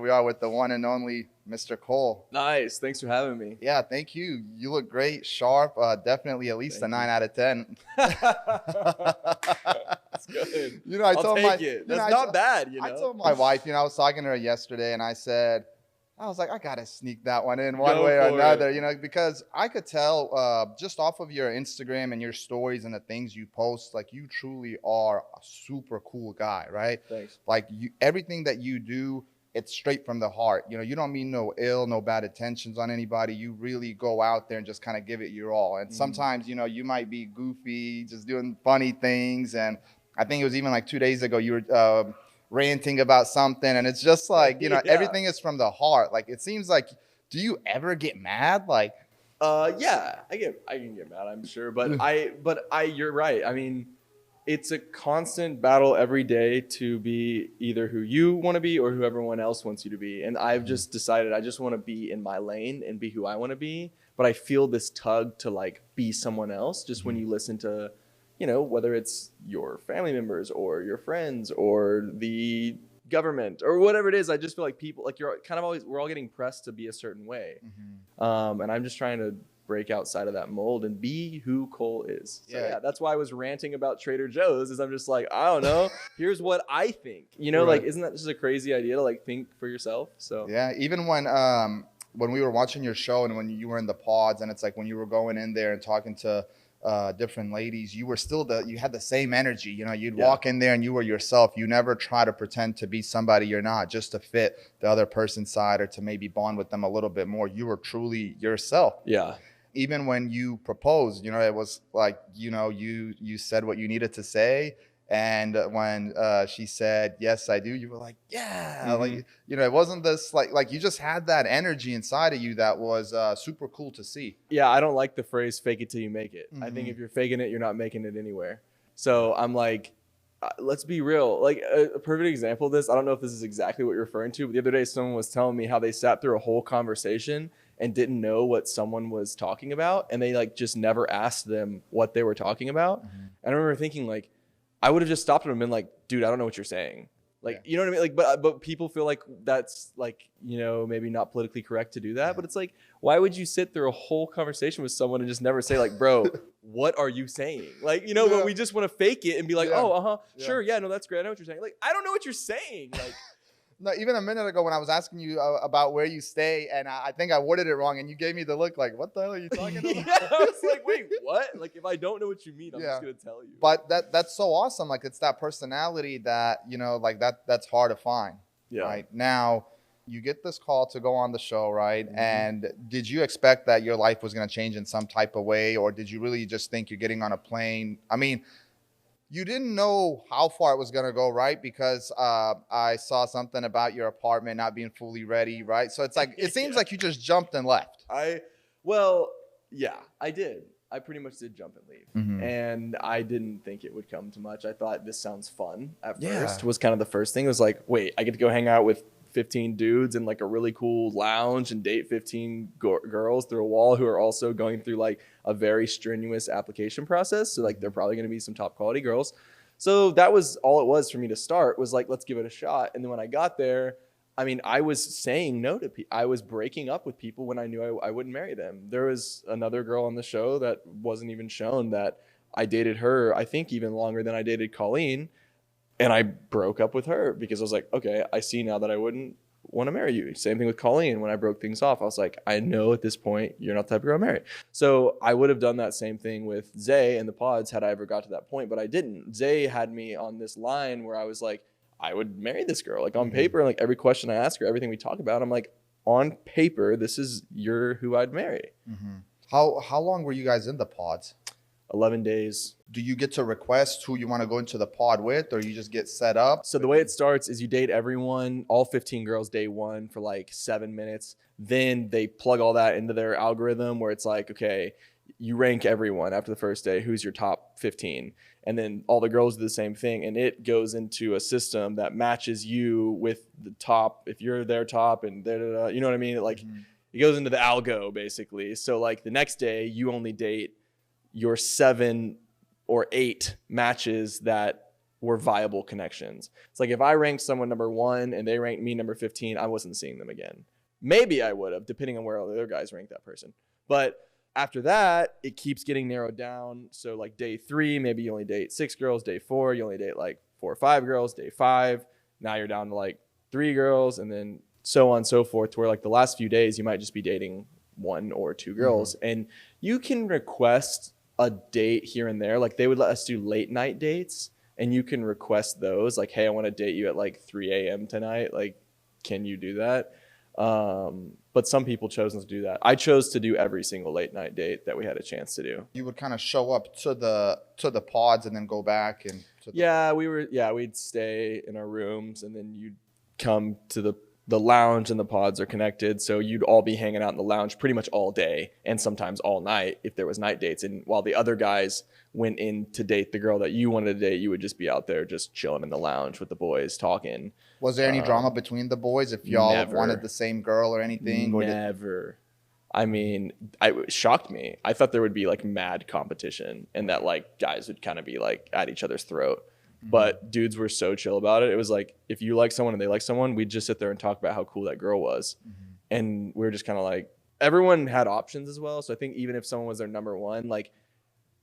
we are with the one and only Mr. Cole. Nice. Thanks for having me. Yeah, thank you. You look great, sharp. Definitely at least a 9 out of 10. That's good. You know, I I'll told take it. That's not bad, I told my wife, I was talking to her yesterday, and I was like, I gotta sneak that one in one way or another, because I could tell just off of your Instagram and your stories and the things you post, like you truly are a super cool guy, right? Thanks. Like everything that you do, it's straight from the heart. You don't mean no ill, no bad intentions on anybody. You really go out there and just kind of give it your all. And sometimes, you might be goofy, just doing funny things. And I think it was even like 2 days ago, you were ranting about something, and it's just like everything is from the heart. Like it seems like, do you ever get mad? Like yeah, I can get mad, I'm sure, but you're right. I mean, it's a constant battle every day to be either who you want to be or who everyone else wants you to be, and I've just decided I just want to be in my lane and be who I want to be. But I feel this tug to like be someone else just when you listen to whether it's your family members or your friends or the government or whatever it is. I just feel like people, like we're all getting pressed to be a certain way. And I'm just trying to break outside of that mold and be who Cole is. So yeah, that's why I was ranting about Trader Joe's, is I'm just like, I don't know, here's what I think, Right. Like, isn't that just a crazy idea to like think for yourself? So yeah, even when we were watching your show and when you were in the pods, and it's like when you were going in there and talking to different ladies, you were still you had the same energy. You'd walk in there and you were yourself. You never try to pretend to be somebody you're not just to fit the other person's side or to maybe bond with them a little bit more. You were truly yourself. Yeah. Even when you proposed, it was like, you said what you needed to say. And when she said, yes, I do, you were like, yeah, like, it wasn't this like you just had that energy inside of you that was super cool to see. Yeah, I don't like the phrase fake it till you make it. I think if you're faking it, you're not making it anywhere. So I'm like, let's be real. Like a perfect example of this, I don't know if this is exactly what you're referring to, but the other day someone was telling me how they sat through a whole conversation and didn't know what someone was talking about, and they like just never asked them what they were talking about. And I remember thinking like, I would have just stopped them and been like, dude, I don't know what you're saying. Like, you know what I mean? Like, but people feel like that's like, maybe not politically correct to do that. But it's like, why would you sit through a whole conversation with someone and just never say like, bro, what are you saying? Like, but we just want to fake it and be like, sure. Yeah, no, that's great. I know what you're saying. Like, I don't know what you're saying. Like, no, even a minute ago when I was asking you about where you stay, and I think I worded it wrong, and you gave me the look like, what the hell are you talking about? Yeah, I was like, wait, what? Like, if I don't know what you mean, I'm just going to tell you. But that's so awesome. Like, it's that personality that, like that's hard to find. Yeah. Right? Now, you get this call to go on the show, right? And did you expect that your life was going to change in some type of way, or did you really just think you're getting on a plane? I mean, you didn't know how far it was going to go, right? Because I saw something about your apartment not being fully ready, right? So it's like, it seems like you just jumped and left. Well, yeah, I did. I pretty much did jump and leave. And I didn't think it would come to much. I thought this sounds fun at first, was kind of the first thing. It was like, wait, I get to go hang out with 15 dudes in like a really cool lounge and date 15 girls through a wall who are also going through like a very strenuous application process. So like they're probably going to be some top quality girls. So that was all it was for me to start, was like, let's give it a shot. And then when I got there, I mean, I was saying no to people. I was breaking up with people when I knew I wouldn't marry them. There was another girl on the show that wasn't even shown that I dated her, I think even longer than I dated Colleen. And I broke up with her because I was like, okay, I see now that I wouldn't want to marry you. Same thing with Colleen. When I broke things off, I was like, I know at this point you're not the type of girl I'll marry. So I would have done that same thing with Zay and the pods had I ever got to that point, but I didn't. Zay had me on this line where I was like, I would marry this girl. Like on paper, like every question I ask her, everything we talk about, I'm like, on paper, this is who I'd marry. How long were you guys in the pods? 11 days. Do you get to request who you want to go into the pod with, or you just get set up? So the way it starts is you date everyone, all 15 girls day one for like 7 minutes. Then they plug all that into their algorithm where it's like, okay, you rank everyone after the first day. Who's your top 15? And then all the girls do the same thing. And it goes into a system that matches you with the top. If you're their top and you know what I mean? Like it goes into the algo basically. So like the next day you only date your 7 or 8 matches that were viable connections. It's like if I ranked someone number 1 and they ranked me number 15, I wasn't seeing them again. Maybe I would have, depending on where all the other guys ranked that person. But after that, it keeps getting narrowed down. So like day 3, maybe you only date 6 girls. Day 4, you only date like 4 or 5 girls. Day 5, now you're down to like 3 girls, and then so on and so forth, to where like the last few days you might just be dating 1 or 2 girls. And you can request a date here and there. Like they would let us do late night dates, and you can request those. Like, hey, I want to date you at like 3 a.m. tonight. Like, can you do that? But some people chose not to do that. I chose to do every single late night date that we had a chance to do. You would kind of show up to the pods and then go back and. We'd stay in our rooms, and then you'd come to the lounge, and the pods are connected. So you'd all be hanging out in the lounge pretty much all day, and sometimes all night if there was night dates. And while the other guys went in to date the girl that you wanted to date, you would just be out there just chilling in the lounge with the boys talking. Was there any drama between the boys if y'all wanted the same girl or anything? Never. I mean, it shocked me. I thought there would be like mad competition, and that like guys would kind of be like at each other's throat. But dudes were so chill about it. It was like, if you like someone and they like someone, we'd just sit there and talk about how cool that girl was. And we were just kind of like, everyone had options as well. So I think even if someone was their number 1, like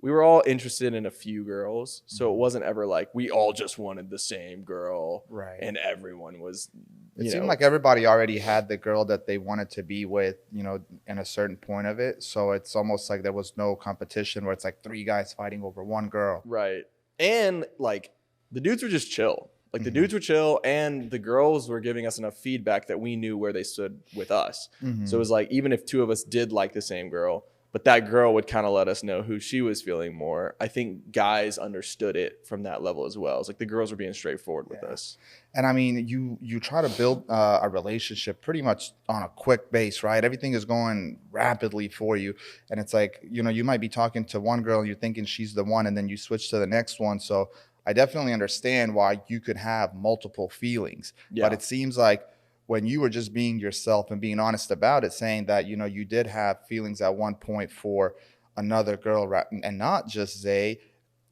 we were all interested in a few girls. So it wasn't ever like we all just wanted the same girl. Right. And everyone was, it seemed like everybody already had the girl that they wanted to be with, in a certain point of it. So it's almost like there was no competition where it's like 3 guys fighting over 1 girl. Right. And like, the dudes were just chill. Like the dudes were chill, and the girls were giving us enough feedback that we knew where they stood with us. So it was like, even if 2 of us did like the same girl, but that girl would kind of let us know who she was feeling more. I think guys understood it from that level as well. It's like the girls were being straightforward with us. And I mean, you try to build a relationship pretty much on a quick base, right? Everything is going rapidly for you. And it's like, you might be talking to one girl and you're thinking she's the one, and then you switch to the next one. So I definitely understand why you could have multiple feelings. But it seems like when you were just being yourself and being honest about it, saying that, you did have feelings at one point for another girl, and not just Zay,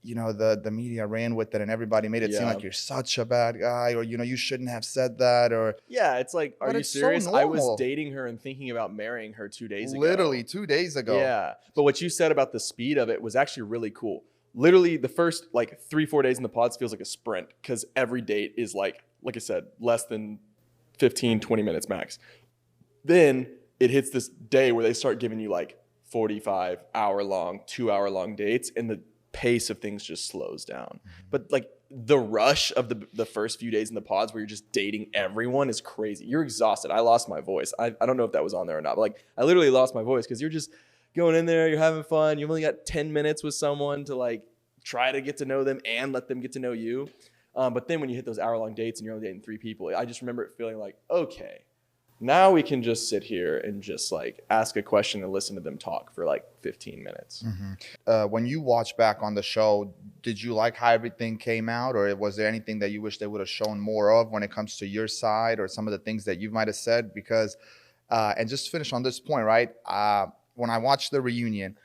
the media ran with it, and everybody made it seem like you're such a bad guy, or, you shouldn't have said that, or. Yeah, it's like, are you serious? I was dating her and thinking about marrying her 2 days ago. Literally 2 days ago. Yeah. But what you said about the speed of it was actually really cool. Literally the first like 3-4 days in the pods feels like a sprint, because every date is like I said, less than 15-20 minutes max. Then it hits this day where they start giving you like 45-hour-long, 2-hour-long dates, and the pace of things just slows down. But like the rush of the first few days in the pods where you're just dating everyone is crazy. You're exhausted. I lost my voice. I don't know if that was on there or not, but like I literally lost my voice, because you're just going in there, you're having fun. You've only got 10 minutes with someone to like try to get to know them and let them get to know you. But then when you hit those hour-long dates and you're only dating 3 people, I just remember it feeling like, okay, now we can just sit here and just like ask a question and listen to them talk for like 15 minutes. When you watch back on the show, did you like how everything came out, or was there anything that you wish they would have shown more of when it comes to your side, or some of the things that you might have said? Because, and just finish on this point, right? When I watched the reunion,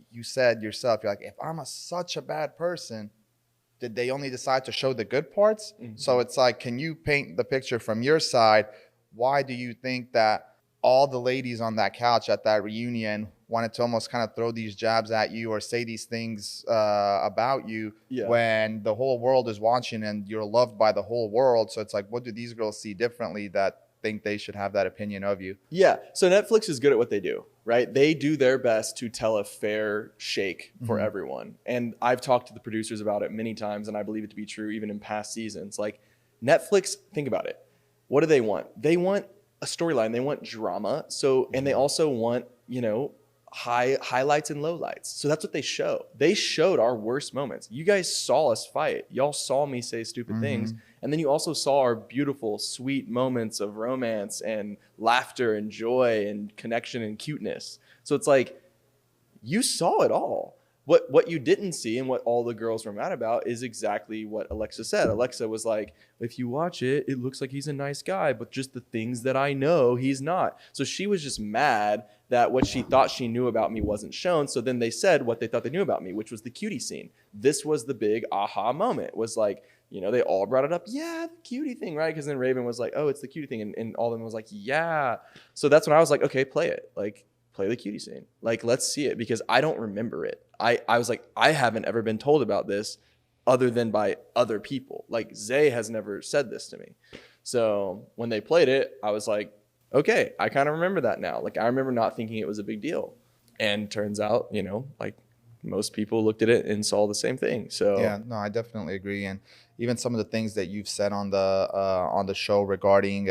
you said yourself, you're like, if I'm such a bad person, did they only decide to show the good parts? So it's like, can you paint the picture from your side? Why do you think that all the ladies on that couch at that reunion wanted to almost kind of throw these jabs at you or say these things about you when the whole world is watching and you're loved by the whole world? So it's like, what do these girls see differently that think they should have that opinion of you? Yeah. So Netflix is good at what they do, right? They do their best to tell a fair shake for everyone. And I've talked to the producers about it many times, and I believe it to be true even in past seasons. Like Netflix, think about it. What do they want? They want a storyline. They want drama. So, and they also want, highlights and lowlights. So that's what they show. They showed our worst moments. You guys saw us fight. Y'all saw me say stupid things. And then you also saw our beautiful, sweet moments of romance and laughter and joy and connection and cuteness. So it's like, you saw it all. what you didn't see and what all the girls were mad about is exactly what Alexa said. Alexa was like, if you watch it, it looks like he's a nice guy, but just the things that I know, he's not. So she was just mad that what she thought she knew about me wasn't shown. So then they said what they thought they knew about me, which was the cutie scene. This was the big aha moment, was like, you know, they all brought it up. Yeah, the cutie thing, right? Because then Raven was like, oh, it's the cutie thing. And all of them was like, yeah. So that's when I was like, okay, play it. Like, play the cutie scene. Like, let's see it, because I don't remember it. I was like, I haven't ever been told about this other than by other people. Like, Zay has never said this to me. So when they played it, I was like, okay, I kind of remember that now. Like, I remember not thinking it was a big deal. And turns out, you know, like, most people looked at it and saw the same thing. So yeah, no, I definitely agree. And even some of the things that you've said on the show regarding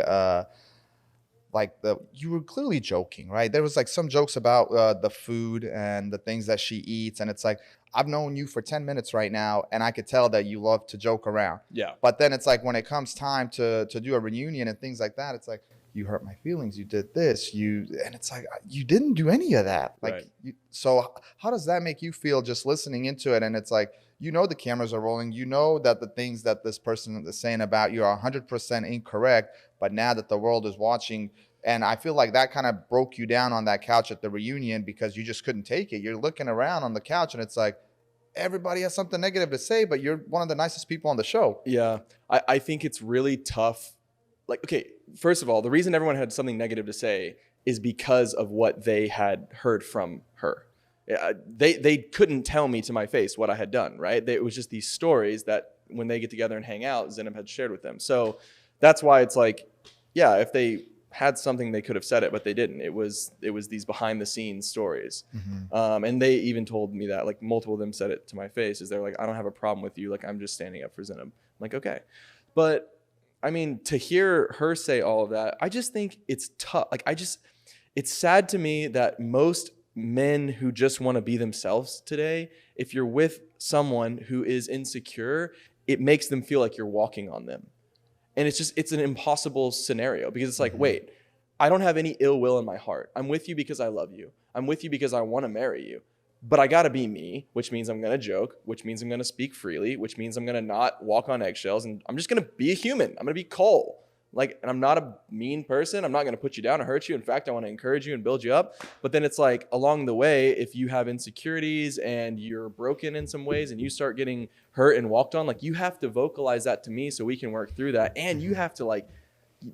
you were clearly joking, right? There was like some jokes about the food and the things that she eats, and it's like, I've known you for 10 minutes right now, and I could tell that you love to joke around. Yeah. But then it's like, when it comes time to do a reunion and things like that, it's like, you hurt my feelings, you did this, and it's like, you didn't do any of that. Like, right. So how does that make you feel just listening into it? And it's like, you know, the cameras are rolling, you know that the things that this person is saying about you are 100% incorrect, but now that the world is watching, and I feel like that kind of broke you down on that couch at the reunion, because you just couldn't take it. You're looking around on the couch and it's like, everybody has something negative to say, but you're one of the nicest people on the show. Yeah, I think it's really tough. Like, okay, first of all, the reason everyone had something negative to say is because of what they had heard from her. They couldn't tell me to my face what I had done, right? It was just these stories that when they get together and hang out, Zineb had shared with them. So that's why it's like, yeah, if they had something, they could have said it, but they didn't. It was these behind the scenes stories. Mm-hmm. And they even told me that, like, multiple of them said it to my face, is they're like, I don't have a problem with you. Like, I'm just standing up for Zineb. I'm like, okay. But I mean, to hear her say all of that, I just think it's tough. Like, it's sad to me that most men who just want to be themselves today, if you're with someone who is insecure, it makes them feel like you're walking on them. And it's an impossible scenario, because it's like, mm-hmm. Wait, I don't have any ill will in my heart. I'm with you because I love you. I'm with you because I want to marry you. But I got to be me, which means I'm going to joke, which means I'm going to speak freely, which means I'm going to not walk on eggshells. And I'm just going to be a human. I'm going to be Cole. Like, and I'm not a mean person. I'm not going to put you down or hurt you. In fact, I want to encourage you and build you up. But then it's like, along the way, if you have insecurities and you're broken in some ways and you start getting hurt and walked on, like, you have to vocalize that to me so we can work through that. And you have to, like,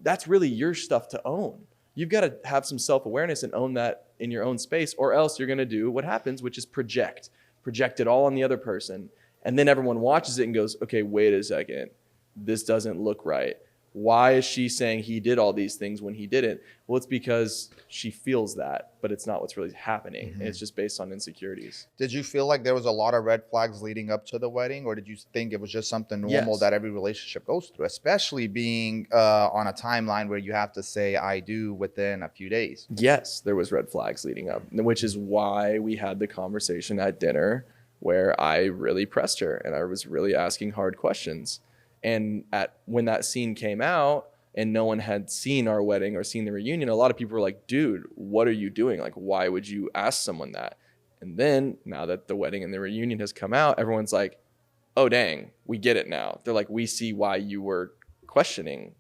that's really your stuff to own. You've got to have some self-awareness and own that in your own space, or else you're going to do what happens, which is project it all on the other person. And then everyone watches it and goes, okay, wait a second. This doesn't look right. Why is she saying he did all these things when he didn't? Well, it's because she feels that, but it's not what's really happening. Mm-hmm. It's just based on insecurities. Did you feel like there was a lot of red flags leading up to the wedding, or did you think it was just something normal that every relationship goes through, especially being on a timeline where you have to say I do within a few days? Yes, there was red flags leading up, which is why we had the conversation at dinner where I really pressed her and I was really asking hard questions. And when that scene came out and no one had seen our wedding or seen the reunion, a lot of people were like, dude, what are you doing? Like, why would you ask someone that? And then now that the wedding and the reunion has come out, everyone's like, oh, dang, we get it now. They're like, we see why you were questioning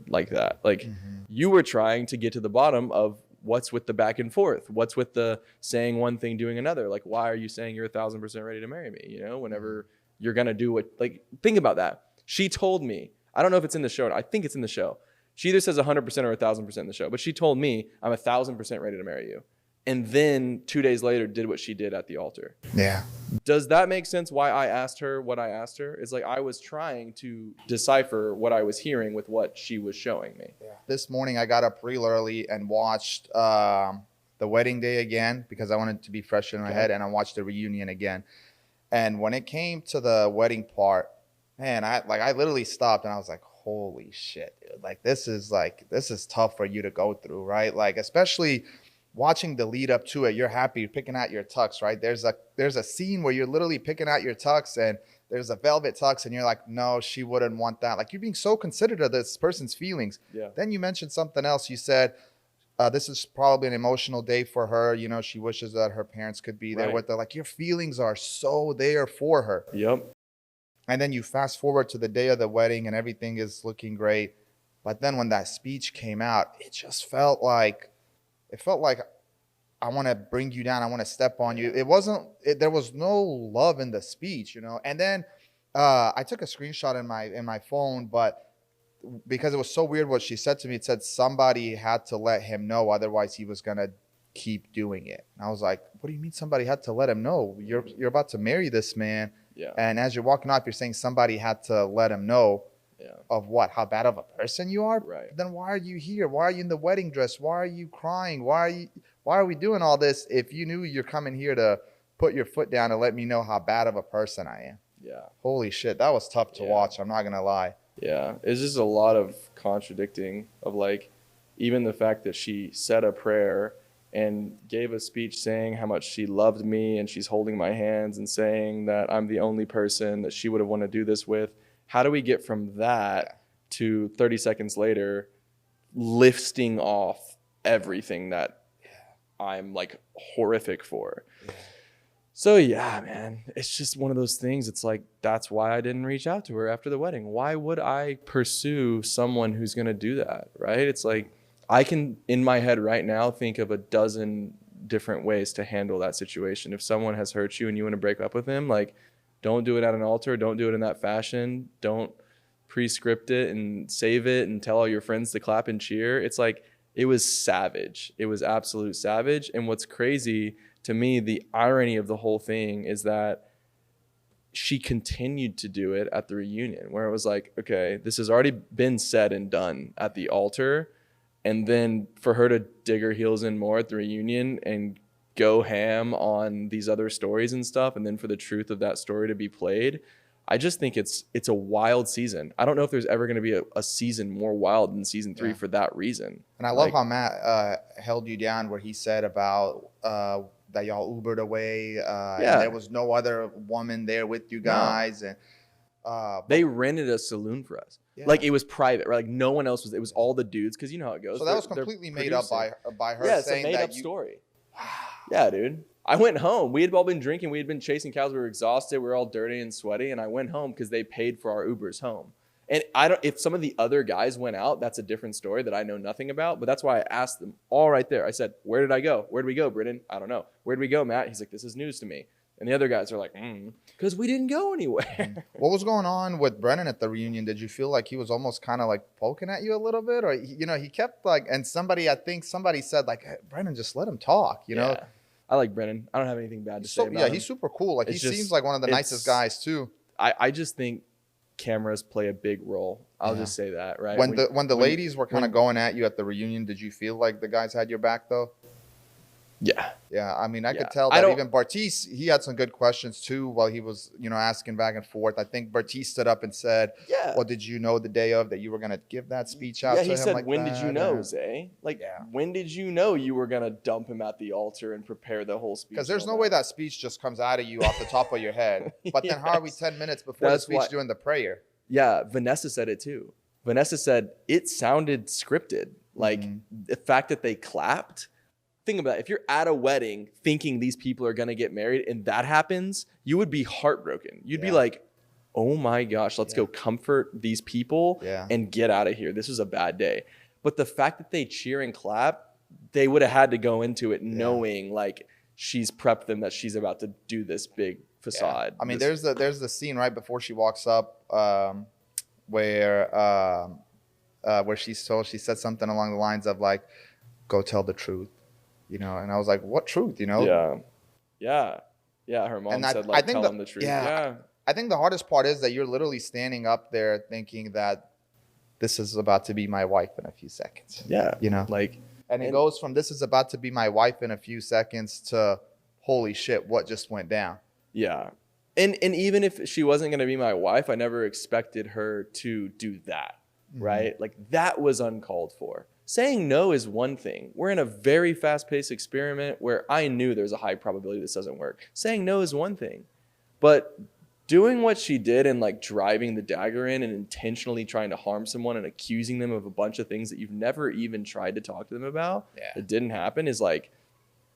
like that. Like, mm-hmm. You were trying to get to the bottom of what's with the back and forth. What's with the saying one thing, doing another? Like, why are you saying you're 1,000% ready to marry me? You know, whenever you're going to do what, like, think about that. She told me, I don't know if it's in the show. I think it's in the show. She either says 100% or 1,000% in the show, but she told me I'm 1,000% ready to marry you. And then 2 days later did what she did at the altar. Yeah. Does that make sense why I asked her what I asked her? It's like I was trying to decipher what I was hearing with what she was showing me. Yeah. This morning I got up real early and watched the wedding day again because I wanted it to be fresh in my head, and I watched the reunion again. And when it came to the wedding part, man, I literally stopped and I was like, holy shit, dude. Like, this is tough for you to go through, right? Like, especially watching the lead up to it. You're happy, you're picking out your tux, right? There's a scene where you're literally picking out your tux and there's a velvet tux and you're like, no, she wouldn't want that. Like, you're being so considerate of this person's feelings. Yeah. Then you mentioned something else. You said, this is probably an emotional day for her. You know, she wishes that her parents could be there with her. Like, your feelings are so there for her. Yep. And then you fast forward to the day of the wedding and everything is looking great. But then when that speech came out, it just felt like I want to bring you down. I want to step on you. There was no love in the speech, you know? And then I took a screenshot in my phone, but because it was so weird what she said to me, it said somebody had to let him know, otherwise he was going to keep doing it. And I was like, what do you mean somebody had to let him know? You're about to marry this man. Yeah. And as you're walking off, you're saying somebody had to let him know. Yeah. Of what? How bad of a person you are? Right. Then why are you here? Why are you in the wedding dress? Why are you crying? Why are we doing all this if you knew you're coming here to put your foot down and let me know how bad of a person I am? Yeah. Holy shit, that was tough to watch. I'm not gonna lie. Yeah, it's just a lot of contradicting of like, even the fact that she said a prayer and gave a speech saying how much she loved me and she's holding my hands and saying that I'm the only person that she would have wanted to do this with. How do we get from that to 30 seconds later lifting off everything that I'm like horrific for? Yeah. So yeah, man, it's just one of those things. It's like, that's why I didn't reach out to her after the wedding. Why would I pursue someone who's going to do that? Right. It's like, I can in my head right now think of a dozen different ways to handle that situation. If someone has hurt you and you want to break up with them, like, don't do it at an altar. Don't do it in that fashion. Don't pre-script it and save it and tell all your friends to clap and cheer. It's like, it was savage. It was absolute savage. And what's crazy to me, the irony of the whole thing is that she continued to do it at the reunion, where it was like, okay, this has already been said and done at the altar. And then for her to dig her heels in more at the reunion and go ham on these other stories and stuff, and then for the truth of that story to be played, I just think it's a wild season. I don't know if there's ever going to be a season more wild than season 3 for that reason. And I love how Matt held you down, where he said about that y'all Ubered away. And there was no other woman there with you guys. No. And they rented a saloon for us. Yeah. Like, it was private, right? Like, no one else was. It was all the dudes, because you know how it goes. So that was completely made up by her. Yeah, it's a made up story. Yeah, dude. I went home. We had all been drinking. We had been chasing cows. We were exhausted. We were all dirty and sweaty. And I went home because they paid for our Ubers home. And if some of the other guys went out, that's a different story that I know nothing about. But that's why I asked them all right there. I said, where did I go? Where did we go, Britton? I don't know. Where did we go, Matt? He's like, this is news to me. And the other guys are like, because we didn't go anywhere. What was going on with Brennan at the reunion? Did you feel like he was almost kind of like poking at you a little bit? Or, he kept like, and I think somebody said like, hey, Brennan, just let him talk, you know? I like Brennan. I don't have anything bad to say about him. He's super cool. Like, he seems like one of the nicest guys too. I just think cameras play a big role. I'll just say that, right? When the ladies were kind of going at you at the reunion, did you feel like the guys had your back though? Yeah. Yeah. I mean, I could tell that even Bartise, he had some good questions too while he was, asking back and forth. I think Bartise stood up and said, well, did you know the day of that you were going to give that speech out to him? Yeah, he said, like when did you know, Zay? Like, when did you know you were going to dump him at the altar and prepare the whole speech? Because there's no way that speech just comes out of you off the top of your head. But then how are we 10 minutes before the speech doing the prayer? Yeah, Vanessa said it too. Vanessa said it sounded scripted. Like, the fact that they clapped. Think about it. If you're at a wedding thinking these people are going to get married and that happens, you would be heartbroken. You'd be like, oh my gosh, let's go comfort these people and get out of here. This was a bad day. But the fact that they cheer and clap, they would have had to go into it knowing like she's prepped them that she's about to do this big facade. I mean, there's the scene right before she walks up where she said something along the lines of like, go tell the truth. And I was like, what truth, Yeah. Her mom said, like, tell them the truth. Yeah. I think the hardest part is that you're literally standing up there thinking that this is about to be my wife in a few seconds. Yeah. And it goes from this is about to be my wife in a few seconds to holy shit, what just went down? Yeah. And even if she wasn't going to be my wife, I never expected her to do that. Right? Like, that was uncalled for. Saying no is one thing. We're in a very fast-paced experiment where I knew there's a high probability this doesn't work. Saying no is one thing. But doing what she did and like driving the dagger in and intentionally trying to harm someone and accusing them of a bunch of things that you've never even tried to talk to them about, that didn't happen, is like,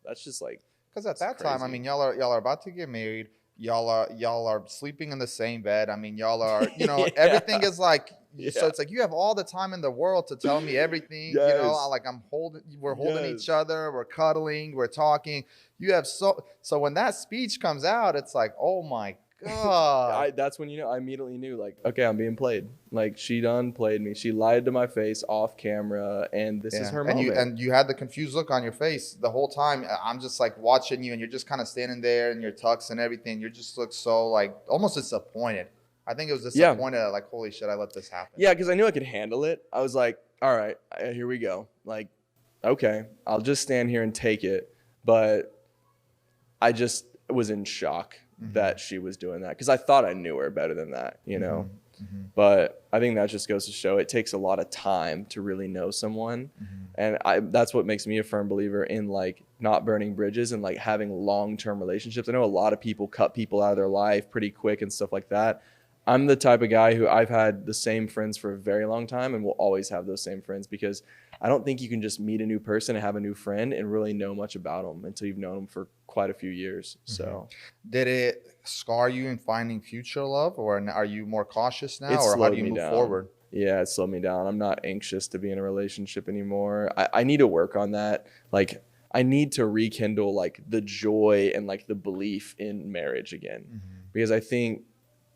that's just like, because at that time, I mean, y'all are about to get married. Y'all are sleeping in the same bed. I mean, y'all are, you know, everything is like, so it's like you have all the time in the world to tell me everything. You know, like we're holding each other, we're cuddling, we're talking. You have so when that speech comes out, it's like, oh my God. That's when, you know, I immediately knew, like, okay, I'm being played. Like, she done played me. She lied to my face off camera, and this is her moment. And you had the confused look on your face the whole time. I'm just like watching you, and you're just kind of standing there in your tux and everything. You just look so like almost disappointed. I think it was disappointed, like, holy shit, I let this happen. Yeah, because I knew I could handle it. I was like, all right, here we go. Like, okay, I'll just stand here and take it. But I just was in shock that she was doing that, because I thought I knew her better than that, you know. But I think that just goes to show it takes a lot of time to really know someone. And that's what makes me a firm believer in like not burning bridges and like having long-term relationships. I know a lot of people cut people out of their life pretty quick and stuff like that. I'm the type of guy who I've had the same friends for a very long time and will always have those same friends, because I don't think you can just meet a new person and have a new friend and really know much about them until you've known them for quite a few years. So did it scar you in finding future love, or are you more cautious now, or how do you move forward? Yeah, it slowed me down. I'm not anxious to be in a relationship anymore. I need to work on that. Like, I need to rekindle like the joy and like the belief in marriage again, because I think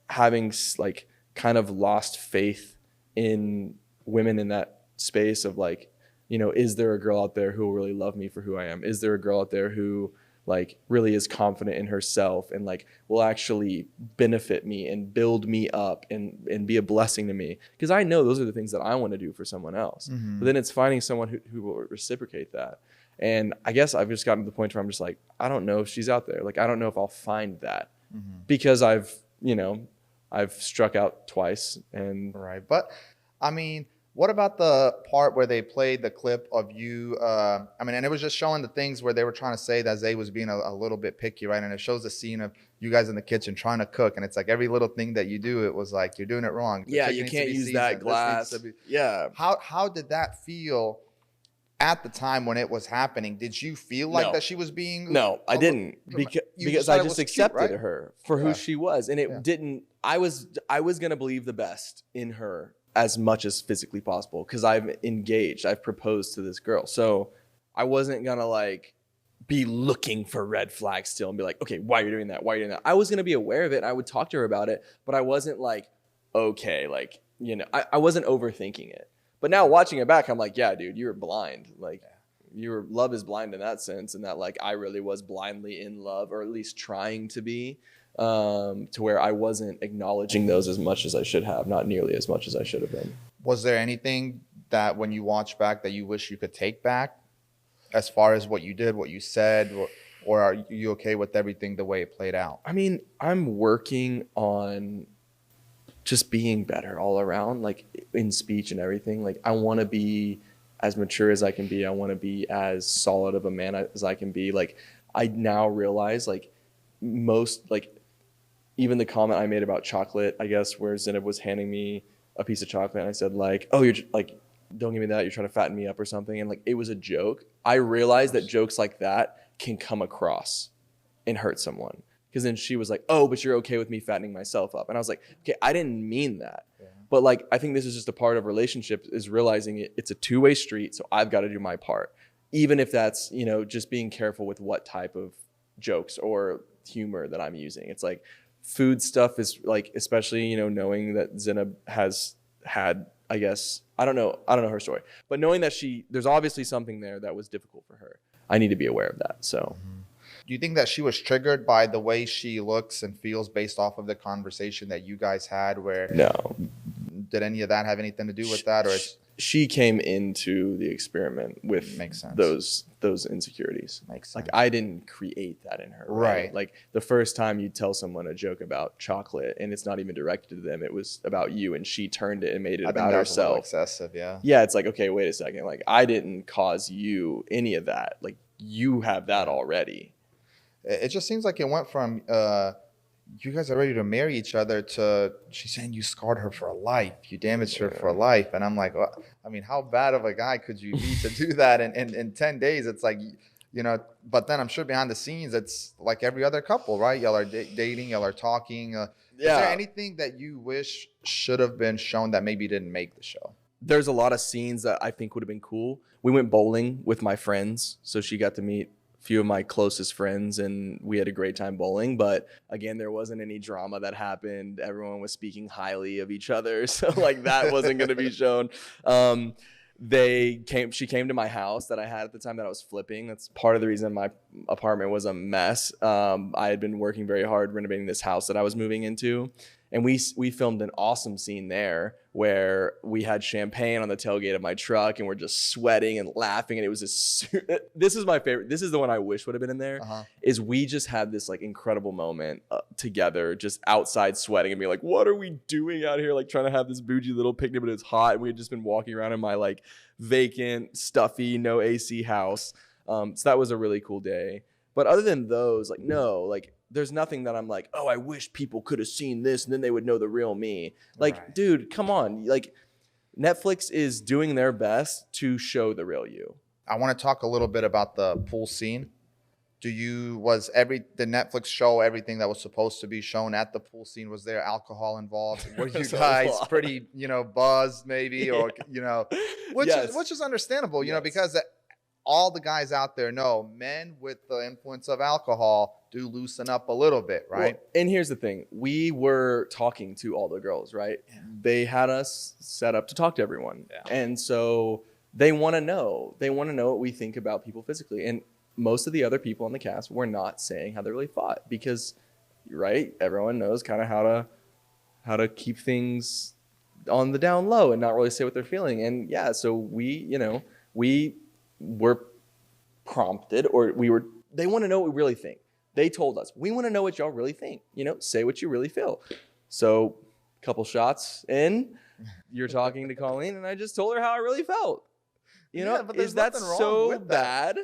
having like kind of lost faith in women in that space of like, you know, is there a girl out there who will really love me for who I am? Is there a girl out there who like really is confident in herself and like will actually benefit me and build me up and be a blessing to me? Because I know those are the things that I want to do for someone else. But then it's finding someone who will reciprocate that. And I guess I've just gotten to the point where I'm just like, I don't know if she's out there. Like, I don't know if I'll find that, because I've struck out twice. And right. But I mean, what about the part where they played the clip of you? I mean, and it was just showing the things where they were trying to say that Zay was being a little bit picky, right? And it shows the scene of you guys in the kitchen trying to cook, and it's like every little thing that you do, it was like you're doing it wrong. Yeah, you can't use that glass. Yeah. How did that feel at the time when it was happening? Did you feel like that she was being? No, I didn't, because I just accepted cute, right? her for who she was, and it didn't. I was gonna believe the best in her as much as physically possible, because I've engaged, I've proposed to this girl, so I wasn't gonna like be looking for red flags still and be like, okay, why are you doing that? Why are you doing that? I was gonna be aware of it and I would talk to her about it, but I wasn't like, okay, like, you know, I wasn't overthinking it. But now watching it back, I'm like, yeah, dude, you were blind. Like, your love is blind in that sense, and that like I really was blindly in love, or at least trying to be, to where I wasn't acknowledging those as much as I should have, not nearly as much as I should have been. Was there anything that when you watch back that you wish you could take back, as far as what you did, what you said, or are you okay with everything the way it played out? I mean, I'm working on just being better all around, like in speech and everything. Like, I want to be as mature as I can be. I want to be as solid of a man as I can be. Like, I now realize, like, most, like, even the comment I made about chocolate, I guess, where Zineb was handing me a piece of chocolate and I said like, oh, you're like, don't give me that, you're trying to fatten me up or something, and like it was a joke. I realized that jokes like that can come across and hurt someone, because then she was like, oh, but you're okay with me fattening myself up, and I was like, okay, I didn't mean that. But like, I think this is just a part of relationships, is realizing it's a two-way street, so I've got to do my part, even if that's, you know, just being careful with what type of jokes or humor that I'm using. It's like food stuff is like, especially, you know, knowing that Zineb has had, I guess, I don't know her story, but knowing that there's obviously something there that was difficult for her, I need to be aware of that. So do you think that she was triggered by the way she looks and feels based off of the conversation that you guys had? Where no, did any of that have anything to do with that, or she came into the experiment with those insecurities? Makes sense. Like, I didn't create that in her, right? Like, the first time you tell someone a joke about chocolate and it's not even directed to them, it was about you, and she turned it and made it about herself. Excessive, yeah. Yeah, it's like, okay, wait a second. Like, I didn't cause you any of that. Like, you have that already. It just seems like it went from you guys are ready to marry each other, to she's saying you scarred her for life, you damaged her for life. And I'm like, well, I mean, how bad of a guy could you be to do that in 10 days? It's like, you know, but then I'm sure behind the scenes, it's like every other couple, right? Y'all are dating, y'all are talking. Is there anything that you wish should have been shown that maybe didn't make the show? There's a lot of scenes that I think would have been cool. We went bowling with my friends, so she got to meet a few of my closest friends, and we had a great time bowling. But again, there wasn't any drama that happened. Everyone was speaking highly of each other, so like that wasn't going to be shown. She came to my house that I had at the time that I was flipping. That's part of the reason my apartment was a mess. I had been working very hard renovating this house that I was moving into. And we filmed an awesome scene there where we had champagne on the tailgate of my truck and we're just sweating and laughing. And it was this is my favorite. This is the one I wish would have been in there. Is we just had this like incredible moment together, just outside sweating and being like, what are we doing out here? Like trying to have this bougie little picnic, but it's hot. And we had just been walking around in my like vacant, stuffy, no AC house. So that was a really cool day. But other than those, like, no, like, there's nothing that I'm like, oh, I wish people could have seen this and then they would know the real me. Like, dude, come on. Like, Netflix is doing their best to show the real you. I want to talk a little bit about the pool scene. Did Netflix show everything that was supposed to be shown at the pool scene? Was there alcohol involved? Were you guys pretty, buzzed maybe, or which is understandable, you know, because all the guys out there know men with the influence of alcohol do loosen up a little bit, right? Well, and here's the thing. We were talking to all the girls, right? Yeah. They had us set up to talk to everyone. Yeah. And so they want to know. They want to know what we think about people physically. And most of the other people on the cast were not saying how they really fought because, right, everyone knows kind of how to keep things on the down low and not really say what they're feeling. And yeah, so we were prompted, or they want to know what we really think. They told us, we want to know what y'all really think. Say what you really feel. So a couple shots in, you're talking to Colleen, and I just told her how I really felt. But is that so bad?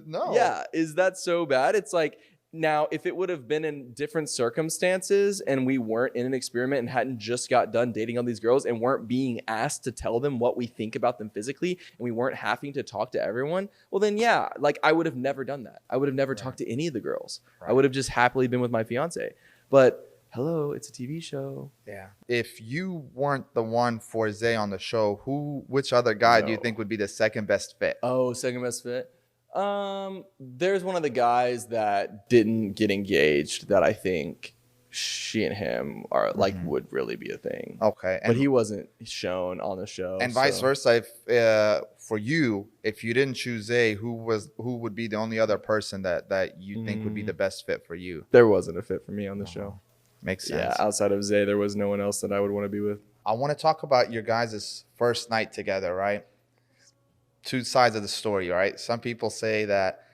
No. Yeah, is that so bad? It's like, now, if it would have been in different circumstances and we weren't in an experiment and hadn't just got done dating all these girls and weren't being asked to tell them what we think about them physically and we weren't having to talk to everyone, well then yeah, like I would have never done that. I would have never talked to any of the girls. Right. I would have just happily been with my fiance. But hello, it's a TV show. Yeah. If you weren't the one for Zay on the show, which other guy do you think would be the second best fit? Oh, second best fit? There's one of the guys that didn't get engaged that I think she and him are like would really be a thing. Okay. But he wasn't shown on the show. And vice versa, if for you, if you didn't choose Zay, who would be the only other person that you think would be the best fit for you? There wasn't a fit for me on the show. Makes sense. Yeah, outside of Zay, there was no one else that I would want to be with. I want to talk about your guys' first night together, right? Two sides of the story, right? Some people say that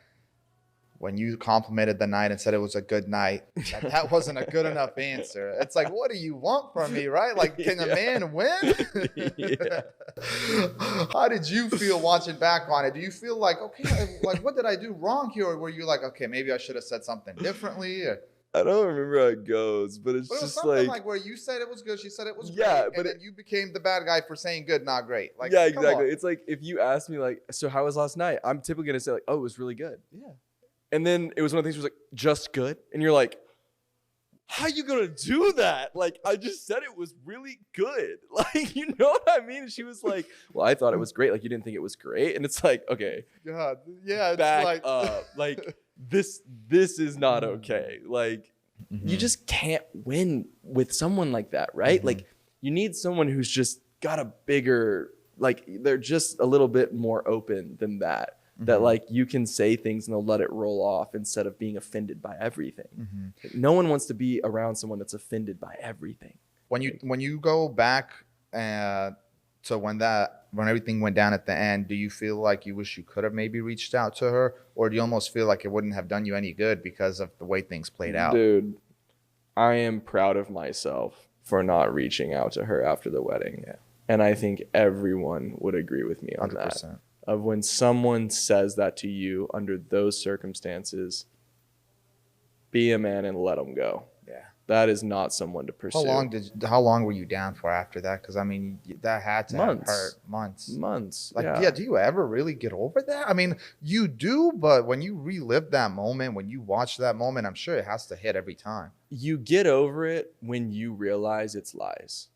when you complimented the night and said it was a good night, that wasn't a good enough answer. It's like, what do you want from me, right? Like, can a man win? How did you feel watching back on it? Do you feel like, okay, like what did I do wrong here? Or were you like, okay, maybe I should have said something differently? Or, I don't remember how it goes, but it's just something like where you said it was good, she said it was great, but then you became the bad guy for saying good, not great. Like, yeah, exactly. It's like if you ask me like, so how was last night? I'm typically gonna say like, oh, it was really good. Yeah. And then it was one of the things where it was like, just good, and you're like, how you gonna do that? Like, I just said it was really good. Like, you know what I mean? And she was like, well, I thought it was great. Like, you didn't think it was great, and it's like, okay, God, yeah, it's back like up, like. This is not okay. Like, you just can't win with someone like that, right? Like, you need someone who's just got a bigger, like, they're just a little bit more open than that. That, like, you can say things and they'll let it roll off instead of being offended by everything. No one wants to be around someone that's offended by everything. When you go back to when everything went down at the end, do you feel like you wish you could have maybe reached out to her, or do you almost feel like it wouldn't have done you any good because of the way things played out? Dude, I am proud of myself for not reaching out to her after the wedding. Yeah. And I think everyone would agree with me on 100%. That. Of when someone says that to you under those circumstances, be a man and let them go. Yeah. That is not someone to pursue. How long were you down for after that? Because I mean, that had to have hurt. Months. Like, yeah. Do you ever really get over that? I mean, you do, but when you relive that moment, when you watch that moment, I'm sure it has to hit every time. You get over it when you realize it's lies.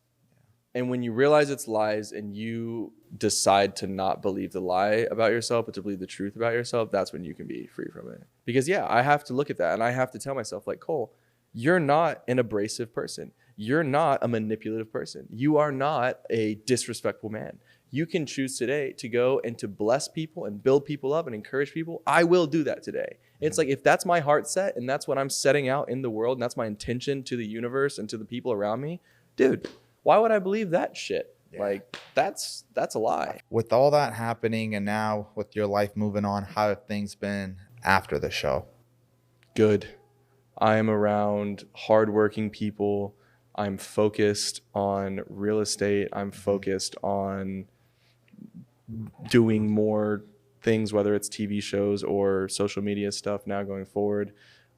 And when you realize it's lies and you decide to not believe the lie about yourself, but to believe the truth about yourself, that's when you can be free from it. Because I have to look at that and I have to tell myself, like, Cole, you're not an abrasive person. You're not a manipulative person. You are not a disrespectful man. You can choose today to go and to bless people and build people up and encourage people. I will do that today. It's like, if that's my heart set and that's what I'm setting out in the world and that's my intention to the universe and to the people around me, dude, why would I believe that shit? Yeah. Like, that's a lie. With all that happening and now with your life moving on, how have things been after the show? Good. I am around hardworking people. I'm focused on real estate. I'm focused on doing more things, whether it's TV shows or social media stuff now going forward.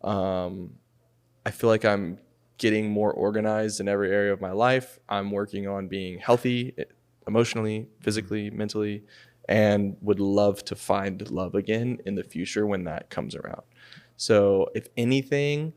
I feel like I'm getting more organized in every area of my life. I'm working on being healthy emotionally, physically, mentally, and would love to find love again in the future when that comes around. So if anything,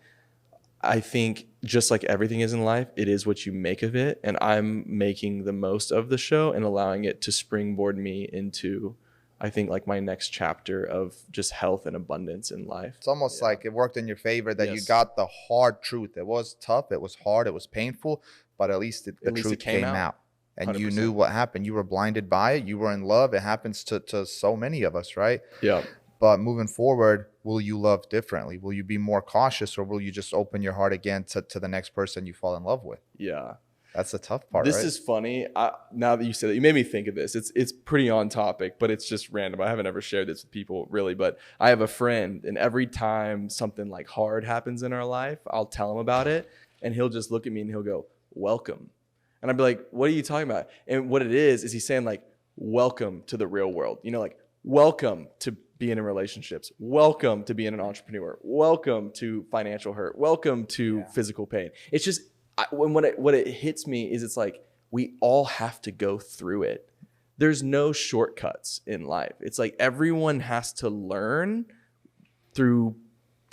I think just like everything is in life, it is what you make of it. And I'm making the most of the show and allowing it to springboard me into, I think, like my next chapter of just health and abundance in life. It's almost like it worked in your favor that you got the hard truth. It was tough. It was hard. It was painful, but at least the truth came out. And 100%. You knew what happened. You were blinded by it. You were in love. It happens to so many of us, right? Yeah. But moving forward, will you love differently? Will you be more cautious, or will you just open your heart again to the next person you fall in love with? Yeah. That's the tough part, This right? is funny. Now that you said that, you made me think of this. It's pretty on topic, but it's just random. I haven't ever shared this with people really, but I have a friend, and every time something like hard happens in our life, I'll tell him about it, and he'll just look at me and he'll go, "Welcome." And I'd be like, "What are you talking about?" And what it is he's saying, like, welcome to the real world. You know, like, welcome to being in relationships. Welcome to being an entrepreneur. Welcome to financial hurt. Welcome to physical pain. It's just, what it hits me is, it's like, we all have to go through it. There's no shortcuts in life. It's like everyone has to learn through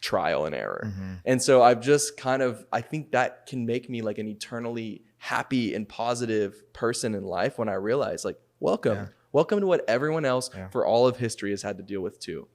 trial and error. Mm-hmm. And so I've just I think that can make me like an eternally happy and positive person in life when I realize, like, welcome. Yeah. Welcome to what everyone else for all of history has had to deal with too.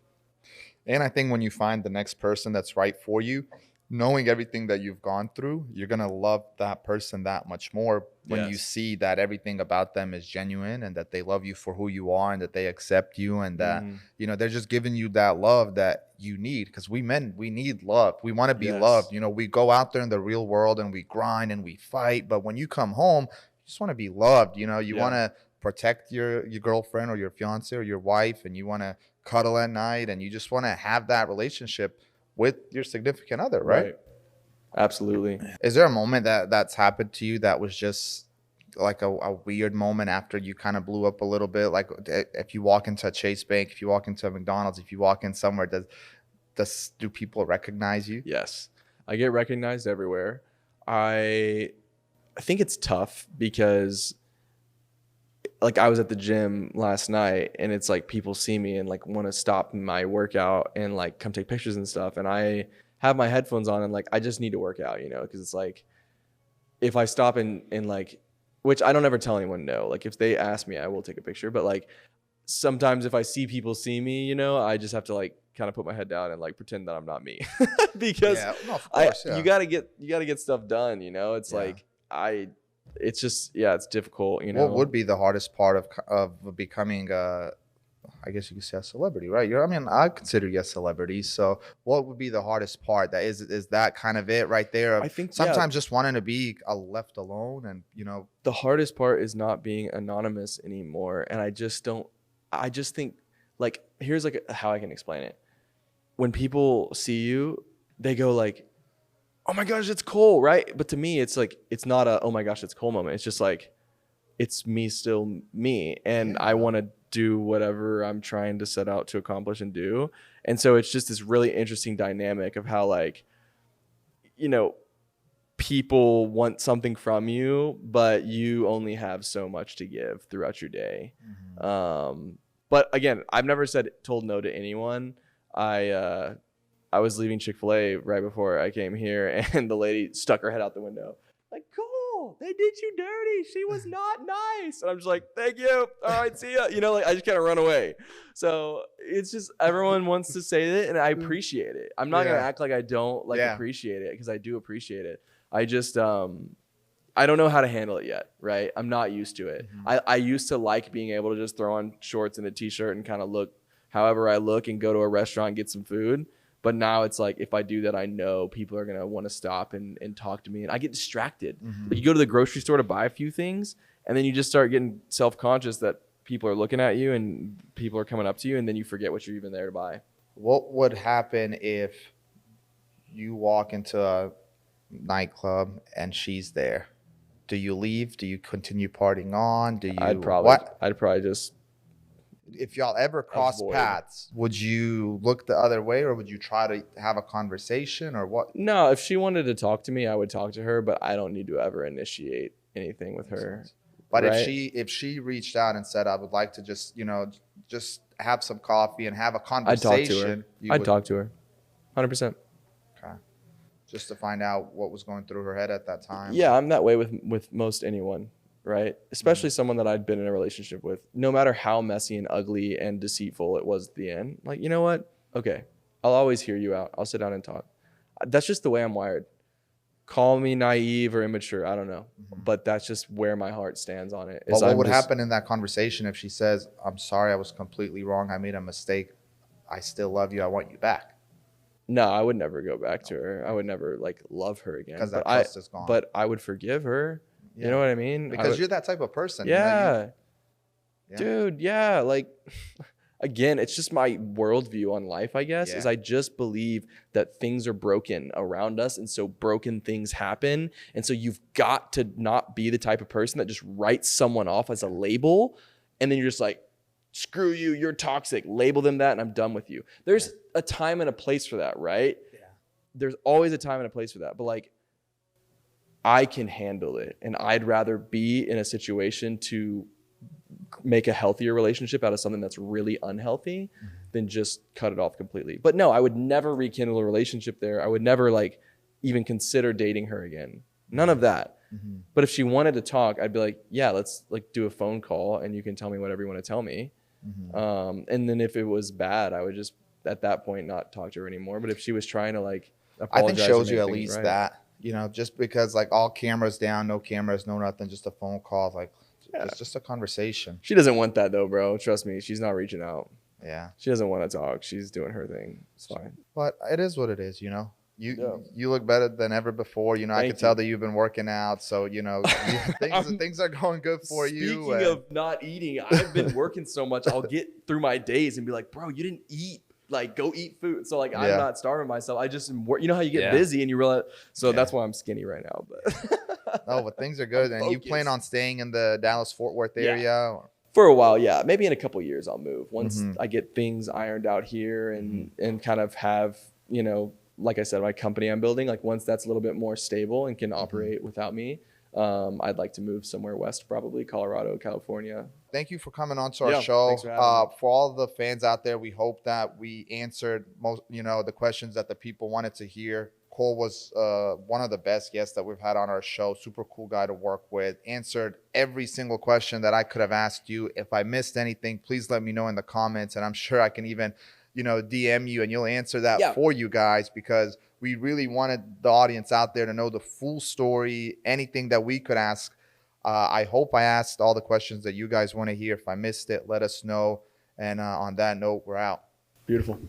And I think when you find the next person that's right for you, knowing everything that you've gone through, you're going to love that person that much more when you see that everything about them is genuine and that they love you for who you are and that they accept you and that, you know, they're just giving you that love that you need. Because we men, we need love. We want to be loved. You know, we go out there in the real world and we grind and we fight. But when you come home, you just want to be loved. You know, you want to protect your girlfriend or your fiance or your wife, and you want to cuddle at night, and you just want to have that relationship with your significant other, right? Absolutely. Is there a moment that's happened to you that was just like a weird moment after you kind of blew up a little bit? Like if you walk into a Chase Bank, if you walk into a McDonald's, if you walk in somewhere, do people recognize you? Yes, I get recognized everywhere. I think it's tough because, like, I was at the gym last night and it's like people see me and like want to stop my workout and like come take pictures and stuff. And I have my headphones on and like, I just need to work out, you know, because it's like, if I stop and like, which I don't ever tell anyone no, like if they ask me, I will take a picture. But like sometimes if I see people see me, you know, I just have to like kind of put my head down and like pretend that I'm not me because you gotta get stuff done. You know, it's like, it's just, it's difficult, you know. What would be the hardest part of becoming I guess you could say a celebrity, right? I consider you a celebrity. So what would be the hardest part? That is that kind of it right there? I think sometimes just wanting to be left alone, and you know, the hardest part is not being anonymous anymore. And I just think, like, here's like how I can explain it. When people see you, they go like, "Oh my gosh, it's Cole," right? But to me, it's like, it's not a, "Oh my gosh, it's Cole" moment. It's just like, it's me, still me. And I want to do whatever I'm trying to set out to accomplish and do. And so it's just this really interesting dynamic of how, like, you know, people want something from you, but you only have so much to give throughout your day. But again, I've never told no to anyone. I was leaving Chick-fil-A right before I came here, and the lady stuck her head out the window. Like, cool, they did you dirty. She was not nice. And I'm just like, thank you. All right, see ya. You know, like I just kind of run away. So it's just everyone wants to say it, and I appreciate it. I'm not gonna act like I don't appreciate it, because I do appreciate it. I just I don't know how to handle it yet, right? I'm not used to it. I used to like being able to just throw on shorts and a t-shirt and kind of look however I look and go to a restaurant and get some food. But now it's like, if I do that, I know people are going to want to stop and talk to me, and I get distracted. Like, you go to the grocery store to buy a few things, and then you just start getting self-conscious that people are looking at you and people are coming up to you, and then you forget what you're even there to buy. What would happen if you walk into a nightclub and she's there? Do you leave? Do you continue partying on? Do you? I'd probably just. If y'all ever cross paths, would you look the other way, or would you try to have a conversation, or what? No, if she wanted to talk to me, I would talk to her, but I don't need to ever initiate anything with her. But right? if she reached out and said, I would like to just have some coffee and have a conversation, I'd talk to her 100%. Okay. Just to find out what was going through her head at that time. Yeah, I'm that way with most anyone. Right? Especially someone that I'd been in a relationship with, no matter how messy and ugly and deceitful it was at the end. Like, you know what? Okay. I'll always hear you out. I'll sit down and talk. That's just the way I'm wired. Call me naive or immature. I don't know. But that's just where my heart stands on it. But what would happen in that conversation if she says, I'm sorry, I was completely wrong. I made a mistake. I still love you. I want you back. No, I would never go back to her. I would never love her again. Because that trust is gone. But I would forgive her. Yeah. You know what I mean? Because you're that type of person. Yeah. Dude, yeah. Like, again, it's just my worldview on life, I guess, is I just believe that things are broken around us. And so broken things happen. And so you've got to not be the type of person that just writes someone off as a label. And then you're just like, screw you, you're toxic. Label them that and I'm done with you. There's a time and a place for that, right? Yeah. There's always a time and a place for that. But like, I can handle it, and I'd rather be in a situation to make a healthier relationship out of something that's really unhealthy than just cut it off completely. But no, I would never rekindle a relationship there. I would never even consider dating her again. None of that. But if she wanted to talk, I'd be like, yeah, let's do a phone call and you can tell me whatever you want to tell me. And then if it was bad, I would just at that point not talk to her anymore. But if she was trying to apologize, I think shows you at least that. Just because all cameras down, no cameras, no nothing, just a phone call, it's just a conversation. She doesn't want that though, bro. Trust me, she's not reaching out. Yeah. She doesn't want to talk. She's doing her thing. It's fine. But it is what it is, You look better than ever before. I can tell that you've been working out, so things are going good for you. Speaking of not eating, I've been working so much. I'll get through my days and be like, bro, you didn't eat. Go eat food. So I'm not starving myself. I just how you get busy and you realize. So that's why I'm skinny right now. But no, but things are good. And you plan on staying in the Dallas-Fort Worth area? For a while, yeah. Maybe in a couple of years I'll move once I get things ironed out here and kind of have like I said, my company I'm building. Once that's a little bit more stable and can operate without me, I'd like to move somewhere west, probably Colorado, California. Thank you for coming on to our show. For all the fans out there, we hope that we answered most, the questions that the people wanted to hear. Cole was one of the best guests that we've had on our show. Super cool guy to work with. Answered every single question that I could have asked you. If I missed anything, please let me know in the comments, and I'm sure I can even, DM you and you'll answer that for you guys, because we really wanted the audience out there to know the full story, anything that we could ask. I hope I asked all the questions that you guys want to hear. If I missed it, let us know. And on that note, we're out. Beautiful.